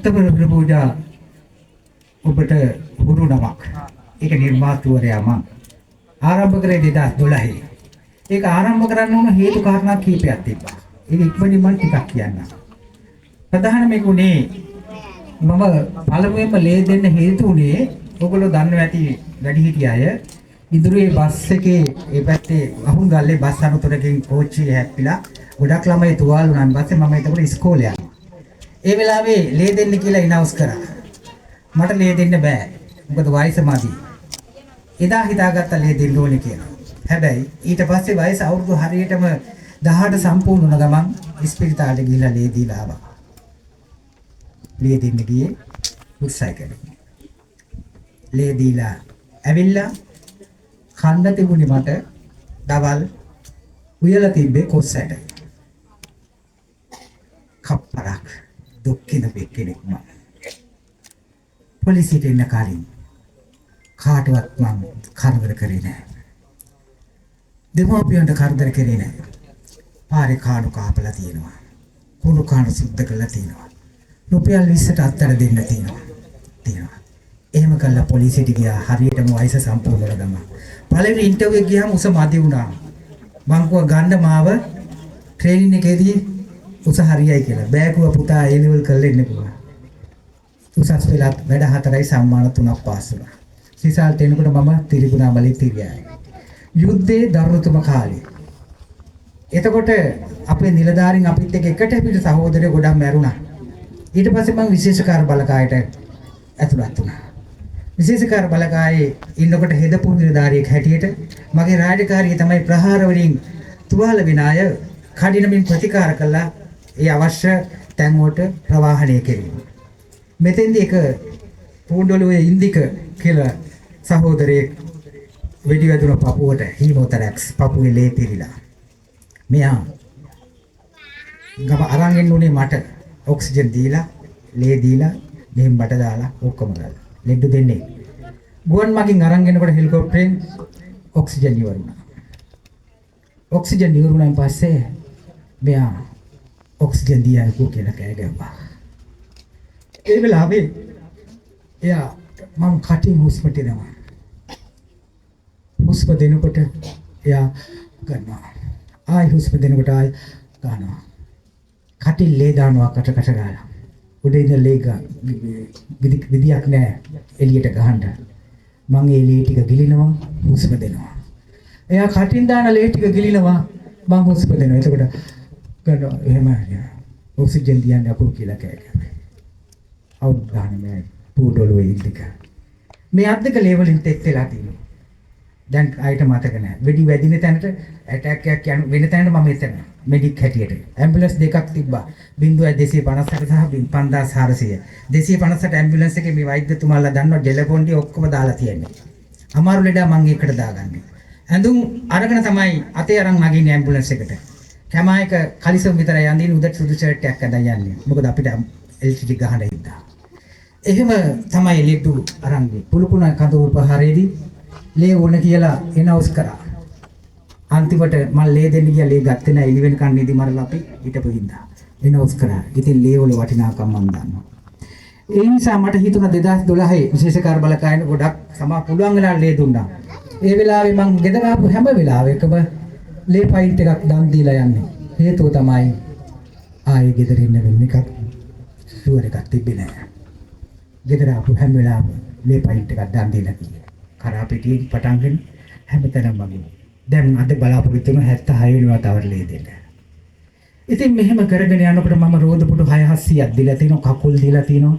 උත්තම රුධිර පූජා ඔබට හුරු නමක්. ඒක නිර්මාතෘවරයා මම ආරම්භ කරේ 2012. ඒක ආරම්භ කරන්න ඕන හේතු කාරණා කීපයක් තිබ්බා. ඒක ඉක්මනින් මම ටිකක් කියන්නම්. ප්‍රධාන මේකුනේ මම පළමුවෙන්ම ලේ දෙන්න හේතු උනේ ඔයගොල්ලෝ දන්නවා ඇති වැඩිහිටිය අය ඉදිරියේ බස් එකේ ඒ පැත්තේ අහුන් ගල්ලේ බස් අනුතරකින් කෝච්චිය හැප්පිලා ගොඩක් ළමයි තුවාල වුණාන් පස්සේ මම එතකොට ඉස්කෝලේ යනවා. ඒ වෙලාවේ ලේ දෙන්න කියලා ඉනවුස් කරා. මට ලේ දෙන්න බෑ. මොකද වයස මදි. එදා හිතාගත්ත ලේ දෙන්න ඕනේ කියලා. හැබැයි ඊට පස්සේ වයස අවුරුදු හරියටම 18 සම්පූර්ණ වුණ ගමන් ඉස්පිරිතාලේ ගිහිල්ලා ලේ දීලා ආවා. ලේ දෙන්න ගියේ උත්සාහකලේ. ලේ දීලා ඇවිල්ලා කන්න තිබුණේ මට දවල් උයලා තිබ්බේ කොස්සට. කප්පරක් දුක්ඛින කෙනෙක් මම. පොලිසියට එන්න කලින් කාටවත් මම කරදර කරේ නැහැ. දෙමෝපියන්ට කරදර කරේ නැහැ. පාරේ කාණු කාපලා තියෙනවා. කුණු කාණු සුද්ධ කරලා තියෙනවා. රුපියල් 20ට අත්තර දෙන්න තියෙනවා. එහෙම කළා පොලිසියට ගියා හරියටම වයස සම්පූර්ණ වෙලා ගම. පළවෙනි ඉන්ටර්විව් එක ගියාම උස මදි වුණා. මං කිව්වා ගන්න මාව ට්‍රේනින් එකේදී උස හරියයි කියලා. බෑකුවා පුතා A level කරලා ඉන්න කිව්වා. උසස් පෙළත් වැඩ 4යි සම්මාන 3ක් පාස් වුණා. සිසාල්ට එනකොට මම තිරිගුණාමලේ තිරියයි. යුද්ධේ දරුණුතම කාලේ. එතකොට අපේ නිලධාරීන් අපිත් එක්ක එකට පිට සහෝදරයෝ ගොඩක් මැරුණා. ඊට පස්සේ මම විශේෂකාර බලකායට ඇතුළත් වුණා. විශේෂකාර බලකායේ ඉන්නකොට හෙදපු නිලධාරියෙක් හැටියට මගේ රාජකාරිය තමයි ප්‍රහාර වලින් තුවාල වෙන අය කඩිනමින් ප්‍රතිකාර කළා ඒ අවශ්‍ය තැන් වලට ප්‍රවාහනය කිරීම. මෙතෙන්දී එක පොඩ්ඩොලුවේ ඉන්දික කියලා සහෝදරයෙක් වෙඩි වැදුන පපුවට හීමෝතරැක්ස් පපුවේ ලේ පිරීලා. මෙයා ගම අරන් එන්න උනේ මට ඔක්සිජන් දීලා ලේ දීලා මෙහෙම බට දාලා ඔක්කොම ගාලා ලෙඩ දෙන්නේ. ගුවන් මගින් අරන් එනකොට හෙලිකොප්ටරෙන් ඔක්සිජන් ඉවර වුණා. ඔක්සිජන් ඉවර වුණාන් පස්සේ මෙයා ඔක්සිජන් දියන්කෝ කියලා කෑ ගැව්වා. ඒ වෙලාවේ එයා මම කටින් හුස්ම දෙනවා. හුස්ම දෙනකොට එයා ගන්නවා. ආයි හුස්ම දෙනකොට ආයි ගන්නවා. කටින් ලේ දානවා කට ගාලා. උඩ ඉඳ ලේ විදියක් නැහැ එළියට ගහන්න. මම ඒ ලේ ටික ගිලිනවා හුස්ම දෙනවා. එයා කටින් දාන ලේ ටික ගිලිනවා මම හුස්ම දෙනවා. එතකොට ගන්නවා එහෙම ඔක්සිජන් දියන්නේ අපෝ කියලා කෑ ගැව්වා. අවුත් ගන්න මේ පූඩොලුවේ ඉඳික. මේ අද්දක ලේවලින් තෙත් වෙලා තියෙනවා. දැන් ආයෙත් මතක නැහැ. වෙඩි වැදින තැනට ඇටැක් එකක් යන වෙන තැනට මම එතන මෙඩික් හැටියට. ඇම්බියුලන්ස් දෙකක් තිබ්බා. 0258 සහ 5400. 258 ඇම්බියුලන්ස් එකේ මේ වෛද්‍යතුමාලා දන්නවා ඩෙලපොන්ඩි ඔක්කොම දාලා තියෙන්නේ. අමාරු ලෙඩා මම ඒකට දාගන්නේ. ඇඳුම් අරගෙන තමයි අතේ අරන් නගින්නේ ඇම්බියුලන්ස් එකට. කැමායක කලිසම් විතරයි අඳින්න උදට සුදු ෂර්ට් එකක් අඳන් යන්නේ. මොකද අපිට එල්ටි ගහන ඉඳා. එහෙම තමයි ලෙඩු අරන්ගේ. පුලුකුණ කඳු උපහාරයේදී ලේ ඕන කියලා එනවුස් කරා. අන්තිමට මම ලේ දෙන්න ගියා ලේ ගත්තේ නැහැ. ඉලි වෙනකන් නේදි මරලා අපි හිටපු හින්දා. එනවුස් කරා. ඉතින් ලේ වල වටිනාකම් මම දන්නවා. ඒ නිසා මට හිතුණා 2012 විශේෂකාර බලකායන ගොඩක් සමා පුළුවන් වෙලා ලේ දුන්නා. ඒ වෙලාවේ මම ගෙදර ආපු හැම වෙලාවෙකම ලේ පයින්ට් එකක් දන් දීලා යන්නේ. හේතුව තමයි ආයේ ගෙදර ඉන්න වෙන්නේ එකක් ෂුවර් එකක් තිබ්බේ නැහැ. ගෙදර ආපු හැම වෙලාවෙම ලේ පයින්ට් එකක් දන් දීලා තියෙනවා. කරා පිටින් පටන් ගන්න හැමතැනම වගේ. දැන් අද බලාපොරොත්තු වෙන 76 වෙනිවා තවර ලේ දෙන්න. ඉතින් මෙහෙම කරගෙන යනකොට මම රෝදපුඩු 600ක් දීලා තිනවා, කකුල් දීලා තිනවා.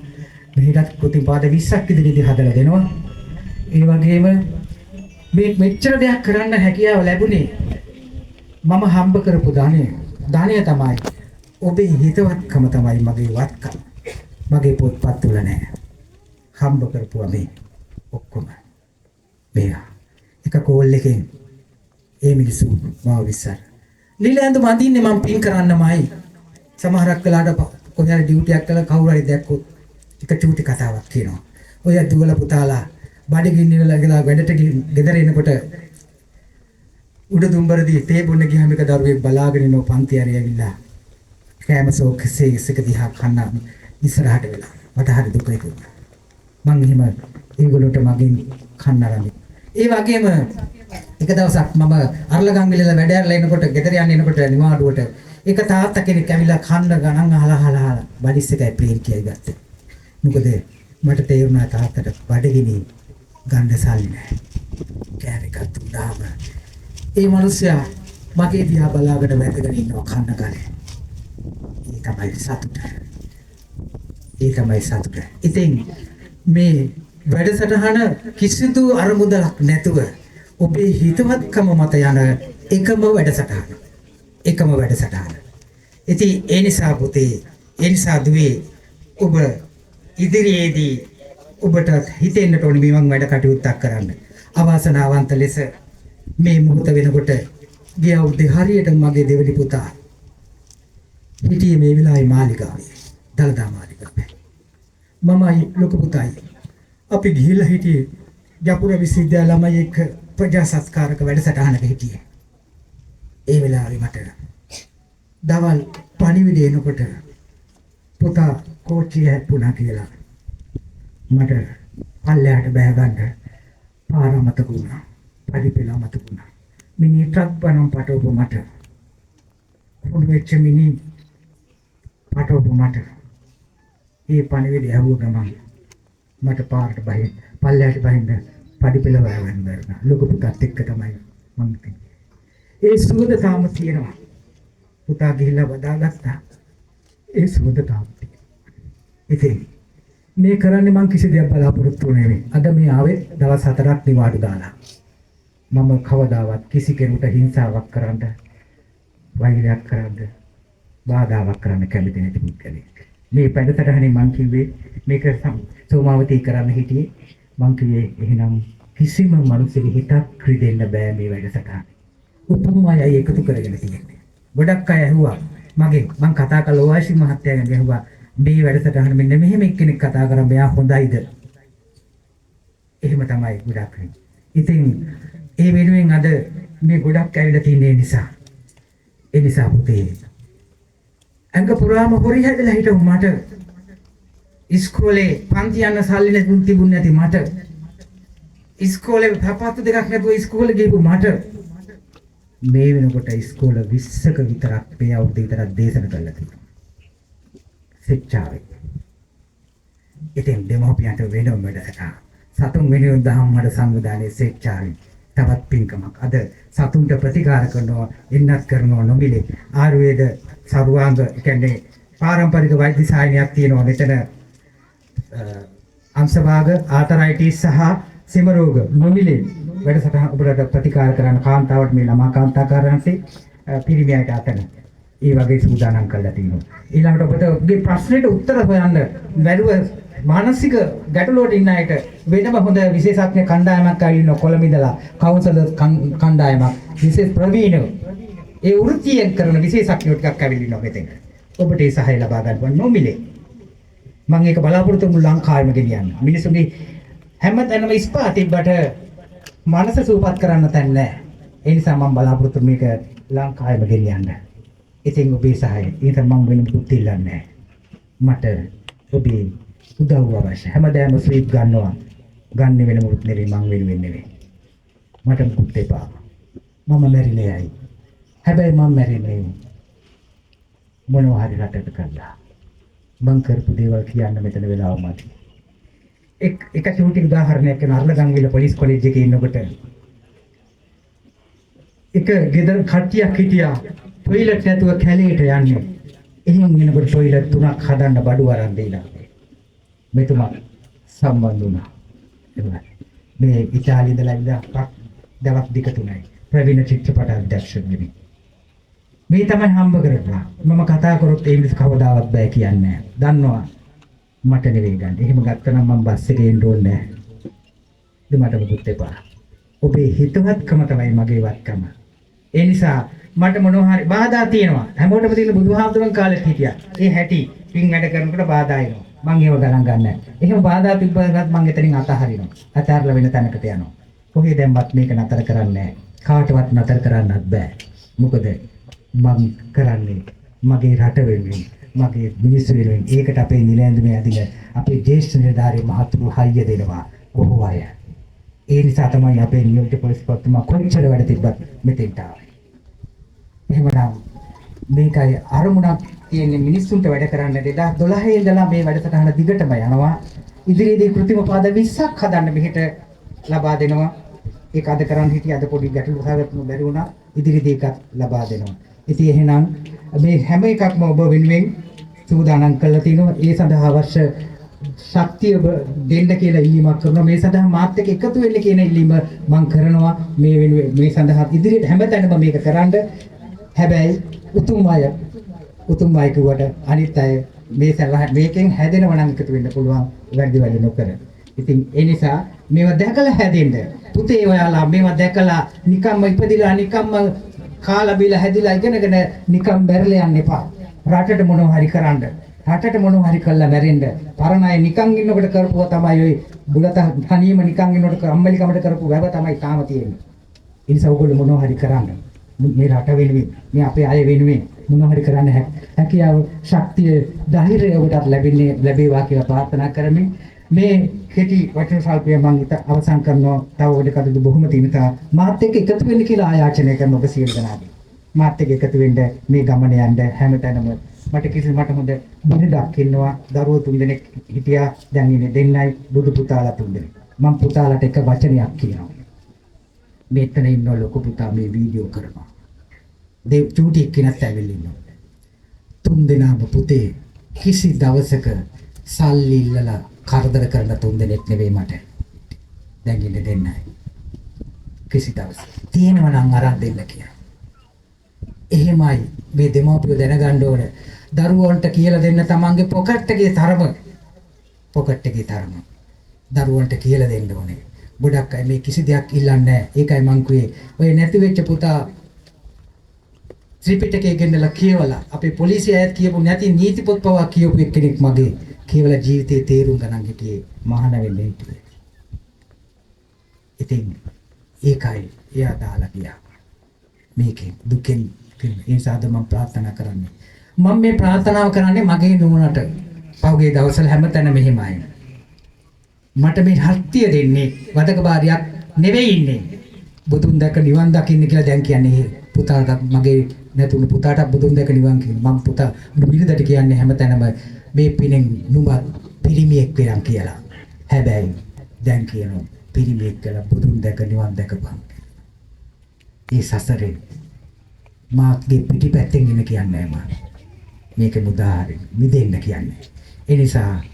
මෙහෙටත් ප්‍රතිපාද 20ක් ඉදිරියේදී හදලා දෙනවා. ඒ වගේම මේ මෙච්චර දෙයක් කරන්න හැකියාව ලැබුණේ මම හම්බ කරපු ධනය. ධනය තමයි ඔබේ හිතවත්කම තමයි මගේ වත්කම. මගේ පොත්පත් වල නෑ. හම්බ කරපුවා මේ ඔක්කොම. මෙයා එක කෝල් එකෙන් ඒ මිනිස්සු මාව විශ්සාර. නිලැඳු මඳින්නේ මම පින් කරන්නමයි. සමහරක් වෙලාවට කොහේ ඩියුටි එකක් කළා කවුරු හරි දැක්කොත් එක චූටි කතාවක් කියනවා. ඔය දුවල පුතාලා බඩගින්න ඉවලා ගලා වැඩට ගෙදර එනකොට උඩ දුම්බරදී තේ බොන්න ගියාම එක දරුවෙක් බලාගෙන ඉන්න පන්ති හරි ඇවිල්ලා කෑම සෝකසේ එක දිහා කන්න ඉස්සරහට වෙලා මට හරි දුක හිතුණා. මං එහෙම ඒගොල්ලන්ට මගෙන් කන්න අරන්. ඒ වගේම එක දවසක් මම අරලගංගිලේ වැඩ ඇරලා එනකොට ගෙදර යන්න එනකොට නිවාඩුවට එක තාත්තා කෙනෙක් ඇවිල්ලා කන්න ගණන් අහලා බඩිස් එකයි ප්ලේන් කියයි ගත්තේ. මොකද මට තේරුණා තාත්තට බඩගිනි ගන්න සල්ලි නැහැ. කෑම එකක් දුන්නාම ඒ මිනිස්සයා මගේ දිහා බලාගෙන වැදගෙන ඉන්නවා කන්න ගානේ. ඒ තමයි සතුට. ඒ තමයි සතුට. ඉතින් මේ වැඩසටහන කිසිදු අරමුදලක් නැතුව ඔබේ හිතවත්කම මත යන එකම වැඩසටහන. එකම වැඩසටහන. ඉතින් ඒ නිසා පුතේ, ඒ නිසා දුවේ ඔබ ඉදිරියේදී ඔබට හිතෙන්නට ඕනේ මේ මං වැඩ කටයුත්තක් කරන්න. අවාසනාවන්ත ලෙස මේ මොහොත වෙනකොට ගිය අවුරුද්දේ හරියට මගේ දෙවෙනි පුතා හිටියේ මේ වෙලාවේ මාලිගාවේ. දළදා මාලිගාවේ. මමයි ලොකු පුතායි අපි ගිහිල්ලා හිටියේ ජපුර විශ්වවිද්‍යාල ළමයි එක්ක ප්‍රජා සත්කාරක වැඩසටහනක හිටියේ. ඒ වෙලාවේ මට දවල් පණිවිඩය එනකොට පුතා කෝච්චිය හැප්පුණා කියලා මට පල්ලෙහාට බෑ ගන්න පාර මතක වුණා. පරිපෙළ මතක වුණා. මිනි ට්‍රක් බනම් පටවපු මට කුණු වෙච්ච මිනි පටවපු මට ඒ පණිවිඩය ඇහුව ගමන් මට පාරට බහින්න පල්ලෙහාට බහින්න පරිපෙළ වයවන්න බැරුණා. ලොකු පුතාත් එක්ක තමයි මම තින්නේ. ඒ සුවඳ තාම තියෙනවා. පුතා ගිහිල්ලා වදාගත්තා. ඒ සුවඳ තාම තියෙනවා. ඉතින් මේ කරන්නේ මං කිසි දෙයක් බලාපොරොත්තු වෙන්නේ නෙවෙයි. අද මේ ආවේ දවස් 4ක් නිවාඩු දාලා. මම කවදාවත් කිසි කෙනෙකුට හිංසාවක් කරන්න, වෛරයක් කරන්න, බාධාවක් කරන්න කැමති නැති පුද්ගලෙක්. මේ පැඩතරහනේ මං කිව්වේ මේක සෝමාවතී කරන්න හිටියේ. මං කිව්වේ එහෙනම් කිසිම මිනිසෙකුට හිතක් රිදෙන්න බෑ මේ වැඩසටහන. උතුම්මයි එකතු කරගෙන තියෙන්නේ. ගොඩක් අය ඇහුවා මගෙන් මං කතා කළ වාසි මහත්තයාගෙන් ඇහුවා මේ වැඩසටහන මෙන්න මෙහෙම එක්කෙනෙක් කතා කරා මෙයා හොඳයිද? එහෙම තමයි ගොඩක් වෙන්නේ. ඉතින් ඒ වෙනුවෙන් අද මේ ගොඩක් ඇවිල්ලා තියෙන නිසා ඒ නිසා පුතේ අංග පුරාම හොරි හැදලා හිටු මට ඉස්කෝලේ පන්ති යන සල්ලි නැතුන් තිබුණ නැති මට ඉස්කෝලේ පපත්තු දෙකක් නැතුව ඉස්කෝලේ ගිහපු මට මේ වෙනකොට ඉස්කෝල 20ක විතරක් මේ අවුරුද්ද විතරක් දේශන කරලා තියෙනවා. ශික්ෂාවේ. ඉතින් දෙමෝපියන්ට වෙනම වැඩක. සතුන් වෙනුවෙන් දහම් මඩ සංවිධානයේ ශික්ෂාවේ තවත් පින්කමක්. අද සතුන්ට ප්‍රතිකාර කරනවා, එන්නත් කරනවා නොමිලේ. ආයුර්වේද සර්වාංග කියන්නේ පාරම්පරික වෛද්‍ය සායනයක් තියෙනවා. මෙතන අංශභාග ආතරයිටිස් සහ සිම රෝග නොමිලේ වැඩසටහන ඔබට ප්‍රතිකාර කරන්න කාන්තාවට මේ ළමා කාන්තාකාරයන්සේ පිරිමියට අතන ඒ වගේ සූදානම් කරලා තිනවා. ඊළඟට ඔබට ඔබගේ ප්‍රශ්නෙට උත්තර හොයන්න බැරුව මානසික ගැටලුවට ඉන්න අයට වෙනම හොඳ විශේෂඥ කණ්ඩායමක් ආවිල්ලා කොළඹ ඉඳලා කවුන්සලර් කණ්ඩායමක් විශේෂ ප්‍රවීණ ඒ වෘත්තියෙන් කරන විශේෂඥයෝ ටිකක් ආවිල්ලා මෙතෙන් ඔබට ඒ සහාය ලබා ගන්න නොමිලේ. මම ඒක බලාපොරොත්තු වුණු ලංකාවෙම ගෙනියන්න. මිනිස්සුන්ගේ හැමතැනම ස්පා තිබ්බට මනස සූපත් කරන්න තැන නැහැ. ඒ නිසා මම බලාපොරොත්තු මේක ලංකාවෙම ගෙනියන්න. ඉතින් ඔබේ සහාය ඊට මම වෙන පුත් ඉල්ලන්නේ මට ඔබේ උදව්ව අවශ්‍යයි. හැමදාම ස්වීප් ගන්නවා. ගන්න වෙන මුත් නෙවෙයි මං වෙනුවෙන් නෙවෙයි. මට මුත් එපා. මම මැරිලෙයි. හැබැයි මම මැරෙන්නේ මොනවා හරි රටට කරලා. මං කරපු දේවල් කියන්න මෙතන වෙලාව මදි. එක චූටි උදාහරණයක් කරන අර්ලගංගිල පොලිස් කොලෙජ් එකේ ඉන්නකොට එක ගෙදර කට්ටියක් හිටියා ටොයිලට් නැතුව කැලේට යන්නේ. එහෙම වෙනකොට ටොයිලට් 3ක් හදන්න බඩු අරන් දීලා. මෙතුමා සම්බන්ධ වුණා. මේ ඉතාලියේ ඉඳලා ඉඳලා දවස් දෙක තුනයි ප්‍රවීණ චිත්‍රපට අධ්‍යක්ෂකෙනි. මේ තමයි හම්බ කරලා. මම කතා කරොත් ඒ මිනිස් කවදාවත් බෑ කියන්නේ නැහැ. දන්නවා මට නෙවෙයි ගන්න. එහෙම ගත්තනම් මම බස් එකේ එන්න ඕනේ නැහැ. මට මුකුත් එපා. ඔබේ හිතවත්කම තමයි මගේ වත්කම. ඒ නිසා මට මොනවා හරි බාධා තියෙනවා. හැමෝටම තියෙන බුදුහාමුදුරන් කාලෙත් හිටියා. ඒ හැටි පින් වැඩ කරනකොට බාධා එනවා. මං ඒව ගණන් ගන්න නැහැ. එහෙම බාධා තිබ්බත් මං එතනින් අතහරිනවා. අතහැරලා වෙන තැනකට යනවා. කොහේ දැම්මත් මේක නතර කරන්නේ නැහැ. කාටවත් නතර කරන්නත් බෑ. මොකද මං කරන්නේ මගේ රට වෙනුවෙන් මගේ මිනිස්සු වෙනුවෙන් ඒකට අපේ නිලැඳුමේ ඇදින අපේ ජ්‍යෙෂ්ඨ නිලධාරී මහතුරු හයිය දෙනවා බොහෝ අය. ඒ නිසා තමයි අපේ නියෝජ්‍ය පොලිස්පතිතුමා කොච්චර වැඩ තිබ්බත් මෙතෙන්ට ආවේ. එහෙමනම් මේකයි අරමුණක් තියෙන මිනිස්සුන්ට වැඩ කරන්න 2012 ඉඳලා මේ වැඩසටහන දිගටම යනවා. ඉදිරියේදී කෘත්‍රිම පාද 20ක් හදන්න මෙහෙට ලබා දෙනවා. ඒක අද කරන් හිටිය අද පොඩි ගැටලු සහගතව බැරි වුණා. ඉදිරියේදී ඒකත් ලබා දෙනවා. ඉතින් එහෙනම් මේ හැම එකක්ම ඔබ වෙනුවෙන් සූදානම් කරලා තිනවා. ඒ සඳහා අවශ්‍ය ශක්තිය දෙන්න කියලා ඉල්ලීමක් කරනවා. මේ සඳහා මාත් එක්ක එකතු වෙන්න කියන ඉල්ලීම මම කරනවා. මේ වෙනුවෙන් මේ සඳහා ඉදිරියට හැමතැනම මේක කරන්න. හැබැයි උතුම් අය කිව්වට අනිත් අය මේකෙන් හැදෙනවා නම් එකතු වෙන්න පුළුවන් වැඩි වැඩි නොකර. ඉතින් ඒ නිසා මේවා දැකලා හැදෙන්න. පුතේ ඔයාලා මේවා දැකලා නිකම්ම ඉපදිලා නිකම්ම කාලා බීලා හැදිලා ඉගෙනගෙන නිකම් බැරලා යන්න එපා. රටට මොනවා හරි කරන්න. රටට මොනවා හරි කළා මැරෙන්න. පරණ අය නිකන් ඉන්නකොට කරපුවා තමයි ඔය බුලත තනියම නිකන් ඉන්නකොට අම්මලිකමට කරපු වැව තමයි තාම තියෙන්නේ. ඒ නිසා ඔයගොල්ලෝ මොනවා හරි කරන්න. මේ රට වෙනුවෙන් මේ අපේ අය වෙනුවෙන් මොනවා හරි කරන්න හැකියාව ශක්තිය ධෛර්යය ඔබට ලැබේවා කියලා ප්‍රාර්ථනා කරමින් මේ කෙටි වචන සල්පය මම අවසන් කරනවා. තව ඔය කටයුතු බොහොම තියෙනවා. මාත් එක්ක එකතු වෙන්න කියලා ආයාචනය කරන ඔබ සියලු දෙනාගේ. මාත් එක්ක එකතු වෙන්න මේ ගමන යන්න හැමතැනම මට හොඳ බිරිඳක් ඉන්නවා. දරුවෝ 3 දෙනෙක් හිටියා. දැන් ඉන්නේ දෙන්නයි බුදු පුතාලා 3 දෙනෙක්. මම පුතාලට එක වචනයක් කියනවා. මෙතන ඉන්න ලොකු පුතා මේ වීඩියෝ කරනවා. චූටි එක්කෙනෙක් ඇවිල්ලා ඉන්නවා. 3 දෙනාම පුතේ කිසි දවසක සල්ලි ඉල්ලලා කරදර කරන 3 දෙනෙක් නෙවෙයි මට. දැන් ඉන්නේ දෙන්නයි. කිසි දවසක තියෙනවා නම් අරන් දෙන්න කියලා. එහෙමයි මේ දෙමාපියෝ දැනගන්න ඕනේ. දරුවන්ට කියලා දෙන්න තමන්ගේ පොකට් එකේ තරම දරුවන්ට කියලා දෙන්න ඕනේ. ගොඩක් අය මේ කිසි දෙයක් ඉල්ලන්නේ නැහැ. ඒකයි මං කිව්වේ ඔය නැති වෙච්ච පුතා ත්‍රිපිටකය ගෙන්නලා කියවලා අපේ පොලිසිය අයත් කියපු නැති නීති පොත් පවා කියපු එක්කෙනෙක් මගේ කියවලා ජීවිතේ තේරුම් ගන්න හිටියේ මහාන වෙන්නේ හිටියේ. ඉතින් ඒකයි එයා දාලා ගියා. මේකෙන් දුකෙන් ඒ නිසා මම ප්‍රාර්ථනා කරන්නේ. මම මේ ප්‍රාර්ථනාව කරන්නේ මගේ නුවණට. පහුගිය දවස්වල හැමතැනම මෙහෙමයි. මට මේ හත්තිය දෙන්නේ වදකබාරියක් නෙවෙයි ඉන්නේ. බුදුන් දැක නිවන් දකින්න කියලා දැන් කියන්නේ පුතාට මගේ නැතුණු පුතාට බුදුන් දැක නිවන් කියන මම පුතා බිරිඳට කියන්නේ හැමතැනම මේ පිනෙන් නුඹ පිරිමියෙක් වෙරන් කියලා. හැබැයි දැන් කියනවා පිරිමියෙක් කියලා බුදුන් දැක නිවන් දැකපන්. ඒ සසරේ මාගේ පිටිපැත්තෙන් ඉන්න කියන්නේ මම. මේක මුදාහරින් මිදෙන්න කියන්නේ. ඒ නිසා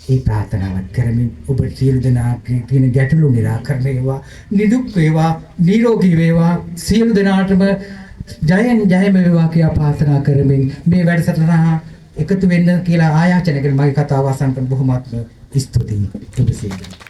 ඒ ප්‍රාර්ථනාවත් කරමින් ඔබ සියලු දෙනාගේ තියෙන ගැටලු නිරාකරණය වේවා, නිදුක් වේවා, නිරෝගී වේවා, සියලු දෙනාටම ජයෙන් ජයම වේවා කියලා ප්‍රාර්ථනා කරමින් මේ වැඩසටහන එකතු වෙන්න කියලා ආයාචනය කරන මගේ කතාව අවසන් කරන බොහොමත්ම ස්තුතියි ඔබ සියලුට.